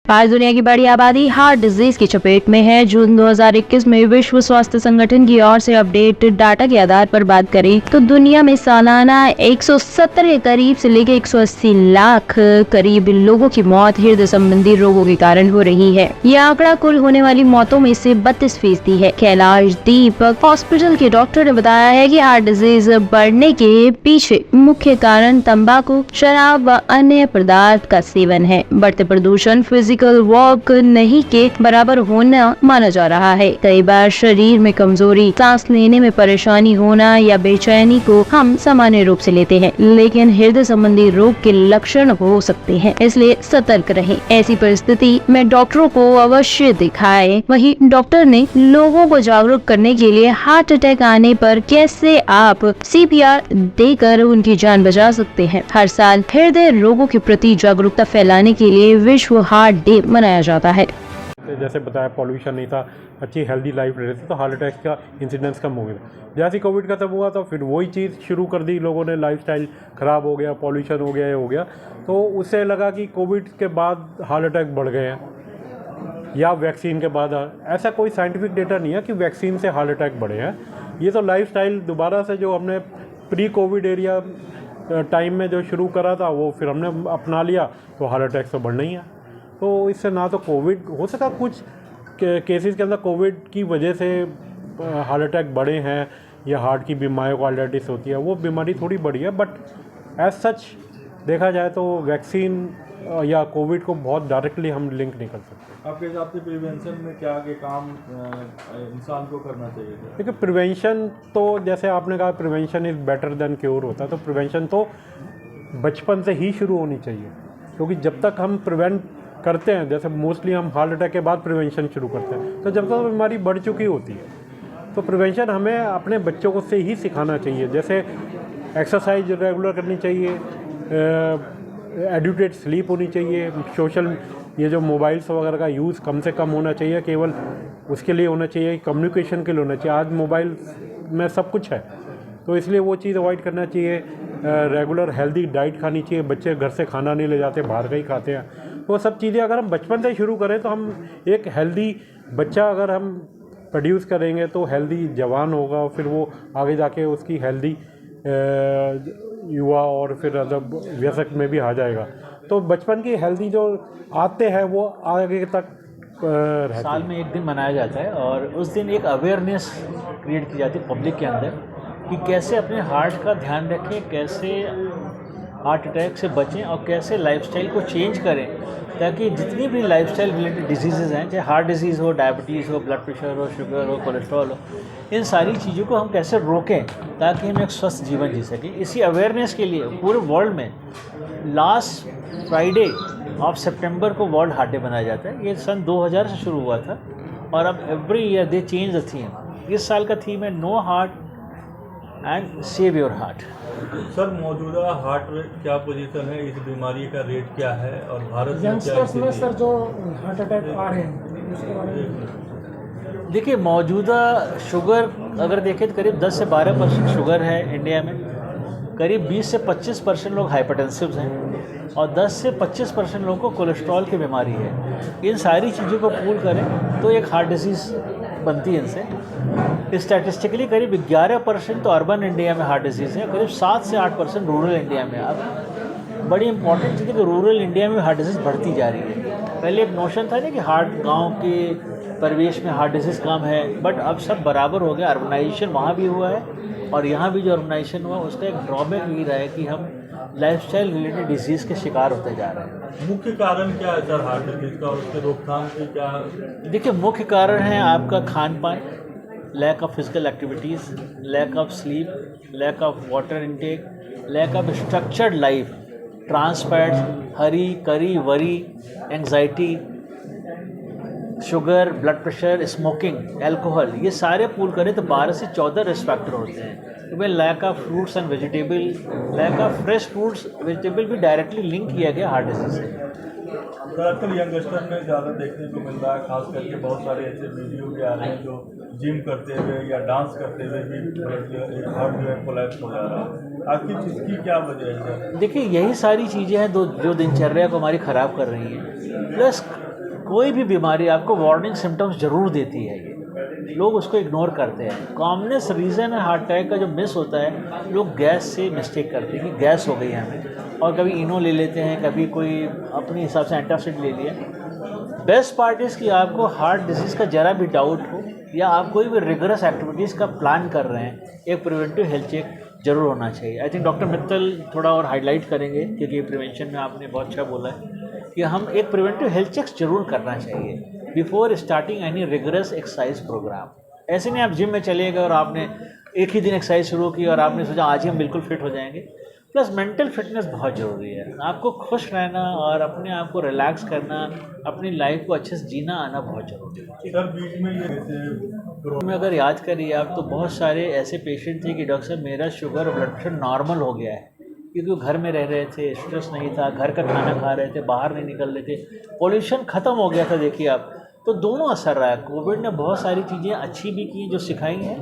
आज दुनिया की बड़ी आबादी हार्ट डिजीज की चपेट में है। जून 2021 में विश्व स्वास्थ्य संगठन की ओर से अपडेट डाटा के आधार पर बात करें तो दुनिया में सालाना 170 के करीब से लेकर 180 लाख करीब लोगों की मौत हृदय संबंधी रोगों के कारण हो रही है। यह आंकड़ा कुल होने वाली मौतों में से 32% है। कैलाश दीपक हॉस्पिटल के डॉक्टर ने बताया है कि हार्ट डिजीज बढ़ने के पीछे मुख्य कारण तंबाकू, शराब व अन्य पदार्थ का सेवन है। बढ़ते प्रदूषण, फिजिकल वर्क नहीं के बराबर होना माना जा रहा है। कई बार शरीर में कमजोरी, सांस लेने में परेशानी होना या बेचैनी को हम सामान्य रूप से लेते हैं, लेकिन हृदय संबंधी रोग के लक्षण हो सकते हैं, इसलिए सतर्क रहें। ऐसी परिस्थिति में डॉक्टरों को अवश्य दिखाएं। वहीं डॉक्टर ने लोगों को जागरूक करने के लिए हार्ट अटैक आने पर कैसे आप CPR देकर उनकी जान बचा सकते हैं। हर साल हृदय रोगों के प्रति जागरूकता फैलाने के लिए विश्व हार्ट डे मनाया जाता है। जैसे बताया, पॉल्यूशन नहीं था, अच्छी हेल्दी लाइफ रह रही थी, तो हार्ट अटैक का इंसिडेंस कम हो गया। जैसे कोविड खत्म हुआ तो फिर वही चीज़ शुरू कर दी लोगों ने, लाइफस्टाइल ख़राब हो गया, पॉल्यूशन हो गया, ये हो गया, तो उससे लगा कि कोविड के बाद हार्ट अटैक बढ़ गए हैं या वैक्सीन के बाद। ऐसा कोई साइंटिफिक डेटा नहीं है कि वैक्सीन से हार्ट अटैक बढ़े हैं। ये तो लाइफस्टाइल दोबारा से जो हमने प्री कोविड एरिया टाइम में जो शुरू करा था वो फिर हमने अपना लिया, तो हार्ट अटैक तो बढ़ना ही है। तो इससे ना तो कोविड हो सका, कुछ केसेस के अंदर कोविड की वजह से हार्ट अटैक बढ़े हैं या हार्ट की मायोकार्डाइटिस होती है, वो बीमारी थोड़ी बढ़ी है, बट एज सच देखा जाए तो वैक्सीन या कोविड को बहुत डायरेक्टली हम लिंक नहीं कर सकते। आपके हिसाब से प्रिवेंशन में क्या आगे काम इंसान को करना चाहिए? देखिए, प्रिवेंशन तो जैसे आपने कहा prevention is better than cure होता है, तो प्रिवेंशन तो बचपन से ही शुरू होनी चाहिए, क्योंकि जब तक हम प्रिवेंट करते हैं, जैसे मोस्टली हम हार्ट अटैक के बाद प्रिवेंशन शुरू करते हैं, तो जब तक बीमारी बढ़ चुकी होती है, तो प्रिवेंशन हमें अपने बच्चों को से ही सिखाना चाहिए। जैसे एक्सरसाइज रेगुलर करनी चाहिए, एडुकेट स्लीप होनी चाहिए, सोशल ये जो मोबाइल्स वगैरह का यूज़ कम से कम होना चाहिए, केवल उसके लिए होना चाहिए, कम्युनिकेशन के लिए होना चाहिए। आज मोबाइल में सब कुछ है, तो इसलिए वो चीज़ अवॉइड करना चाहिए। रेगुलर हेल्दी डाइट खानी चाहिए। बच्चे घर से खाना नहीं ले जाते, बाहर का ही खाते हैं। वो सब चीज़ें अगर हम बचपन से शुरू करें तो हम एक हेल्दी बच्चा अगर हम प्रोड्यूस करेंगे तो हेल्दी जवान होगा, और फिर वो आगे जाके उसकी हेल्दी युवा और फिर मतलब व्यसक में भी आ जाएगा। तो बचपन की हेल्दी जो आते हैं वो आगे तक साल में एक दिन मनाया जाता है, और उस दिन एक अवेयरनेस क्रिएट की जाती है पब्लिक के अंदर कि कैसे अपने हार्ट का ध्यान रखें, कैसे हार्ट अटैक से बचें और कैसे लाइफस्टाइल को चेंज करें, ताकि जितनी भी लाइफस्टाइल रिलेटेड डिजीज़ हैं, चाहे हार्ट डिजीज़ हो, डायबिटीज़ हो, ब्लड प्रेशर हो, शुगर हो, कोलेस्ट्रॉल हो, इन सारी चीज़ों को हम कैसे रोकें ताकि हम एक स्वस्थ जीवन जी सकें। इसी अवेयरनेस के लिए पूरे वर्ल्ड में लास्ट फ्राइडे ऑफ सितंबर को वर्ल्ड हार्ट डे मनाया जाता है। ये सन 2000 से शुरू हुआ था, और अब every year they change the theme. इस साल का थीम है know heart and save your heart. Sir, मौजूदा हार्ट रेट क्या पोजीशन है, इस बीमारी का रेट क्या है, और भारत में यंगस्टर्स में सर जो हार्ट अटैक आ रहे हैं उसके बारे में? देखिए, मौजूदा शुगर अगर देखें तो करीब 10 से 12% शुगर है इंडिया में, करीब 20 से 25% लोग हाइपरटेंसिव हैं, और 10 से 25% लोगों को कोलेस्ट्रॉल की बीमारी है। इन सारी चीज़ों को पूल करें तो एक हार्ट डिजीज़ बनती है इनसे। स्टैटिस्टिकली करीब 11% तो अर्बन इंडिया में हार्ट डिजीज़ है, करीब 7 से 8% रूरल इंडिया में। अब बड़ी इंपॉर्टेंट चीज़ है कि रूरल इंडिया में हार्ट डिजीज़ बढ़ती जा रही है। पहले एक नोशन था ना कि हार्ट गांव के परिवेश में हार्ट डिजीज़ कम है, बट अब सब बराबर हो गया। अर्बनाइजेशन वहाँ भी हुआ है, और यहाँ भी जो अर्बनाइजेशन हुआ उसका एक ड्रॉबैक ये रहा है कि हम लाइफस्टाइल रिलेटेड डिजीज़ के शिकार होते जा रहे हैं। मुख्य कारण क्या है सर हार्ट डिजीज का, और उसके रोकथाम की क्या? देखिए, मुख्य कारण है आपका खान पान, lack of physical activities, lack of sleep, lack of water intake, lack of structured life, trans fats, hurry curry worry, anxiety, sugar, blood pressure, smoking, alcohol, ये सारे पूल करें तो 12 से 14 रिस्क फैक्टर होते हैं। तो lack of fruits and vegetable, lack of fresh fruits vegetable भी directly link किया गया हार्ट डिजीज से। दरअसल यंगस्टर में ज़्यादा देखने को मिल रहा है, खास करके बहुत सारे ऐसे वीडियो भी आ रहे हैं जो जिम करते हुए या डांस करते हुए भी हार्ट जो है कोलैप्स हो जा रहा है। आखिर इसकी क्या वजह है? देखिए, यही सारी चीज़ें हैं जो दिनचर्या को हमारी ख़राब कर रही हैं, प्लस कोई भी बीमारी आपको वार्निंग सिम्टम्स जरूर देती है, ये लोग उसको इग्नोर करते हैं। कॉमनेस्ट रीज़न है हार्ट अटैक का जो मिस होता है, लोग गैस से मिस्टेक करते हैं कि गैस हो गई है हमें, और कभी इनो ले लेते हैं, कभी कोई अपने हिसाब से एंटासिड ले लिया। बेस्ट पार्ट इज़ कि आपको हार्ट डिजीज़ का ज़रा भी डाउट हो या आप कोई भी रिगरस एक्टिविटीज़ का प्लान कर रहे हैं, एक प्रिवेंटिव हेल्थ चेक जरूर होना चाहिए। आई थिंक डॉक्टर मित्तल थोड़ा और हाईलाइट करेंगे, क्योंकि प्रिवेंशन में आपने बहुत अच्छा बोला है कि हम एक प्रिवेंटिव हेल्थ चेक जरूर करना चाहिए before starting any rigorous exercise programme. ऐसे नहीं आप जिम में चले गए और आपने एक ही दिन एक्सरसाइज शुरू की और आपने सोचा आज ही हम बिल्कुल फिट हो जाएंगे। प्लस मेंटल फिटनेस बहुत ज़रूरी है, आपको खुश रहना और अपने आप को रिलैक्स करना, अपनी लाइफ को अच्छे से जीना आना बहुत ज़रूरी है। सर बीच में ये जैसे में अगर याद करिए आप तो बहुत सारे ऐसे पेशेंट थे कि डॉक्टर साहब मेरा शुगर और ब्लड प्रेशर नॉर्मल हो गया है, क्योंकि वो घर में रह रहे थे, स्ट्रेस नहीं था, घर का खाना खा रहे थे, बाहर नहीं निकल रहे थे, पोल्यूशन ख़त्म हो गया था। देखिए आप, तो दोनों असर रहा है। कोविड ने बहुत सारी चीज़ें अच्छी भी की जो सिखाई हैं,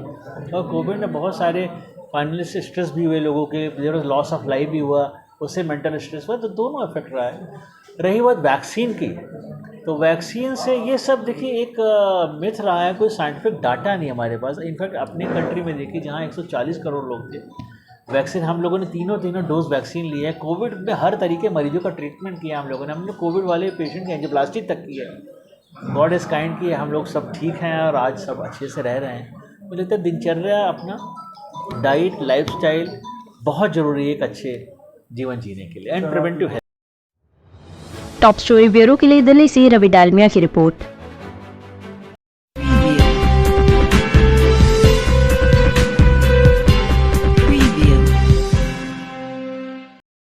और कोविड ने बहुत सारे फाइनली से स्ट्रेस भी हुए लोगों के, there was loss of life भी हुआ, उससे मेंटल स्ट्रेस हुआ, तो दोनों इफेक्ट रहा है। रही बात वैक्सीन की, तो वैक्सीन से ये सब देखिए एक मिथ रहा है, कोई साइंटिफिक डाटा नहीं हमारे पास। इनफैक्ट अपने कंट्री में देखिए जहाँ 140 करोड़ लोग थे, वैक्सीन हम लोगों ने तीनों डोज वैक्सीन ली है। कोविड में हर तरीके मरीजों का ट्रीटमेंट किया हम लोगों ने, हमने कोविड वाले पेशेंट की एंजियोप्लास्टी तक की है। गॉड इज़ काइंड की हम लोग सब ठीक हैं और आज सब अच्छे से रह रहे हैं। मुझे लगता है दिनचर्या, अपना डाइट, लाइफस्टाइल बहुत ज़रूरी है एक अच्छे जीवन जीने के लिए, and preventive health. Top story bureau के लिए दिल्ली से रवि डालमिया की रिपोर्ट।